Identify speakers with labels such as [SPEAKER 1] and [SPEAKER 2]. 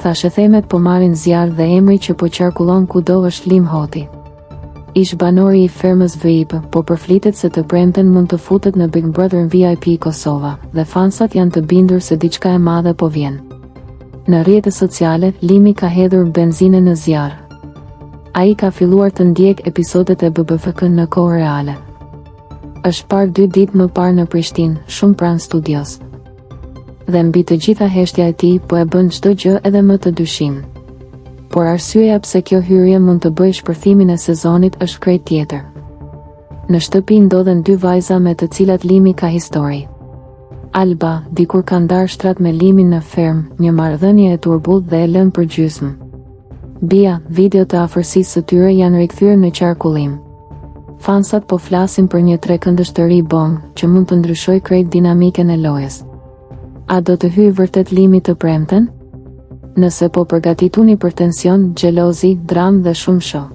[SPEAKER 1] Thashë themet po marrin zjarr dhe emri që po qarkullon kudo është Lim Hoti. Ish banori i fermës VIP, po përflitet se të premten mund të futet në Big Brother VIP Kosova, dhe fansat janë të bindur se diçka e madhe po vjen. Në rrjetet sociale, Limi ka hedhur benzinë në zjarr. Ai ka filluar të ndjek episodet e BBFK në kohë reale. Është parë 2 ditë më parë në Prishtinë, shumë pranë studios. Dhe mbi të gjitha heshtja e tij po e bën çdo gjë edhe më të dyshim. Por arsyeja pse kjo hyrje mund të bëjë shpërthimin e sezonit është krejt tjetër. Në shtëpi ndodhen 2 vajza me të cilat Limi ka histori. Alba, dikur ka ndarë shtrat me Limin në ferm, një marrëdhënie e turbullt dhe e lënë për gjysmë. Bia, video të afërsisë së tyre janë rikthyer në qarkullim. Fansat po flasin për një trekëndështëri bom, që mund të ndryshojë krejt dinamikën e lojës. A do të hyjë vërtet Limi të premten? Nëse po përgatituni për tension, xhelozi, dramë dhe shumë shoh.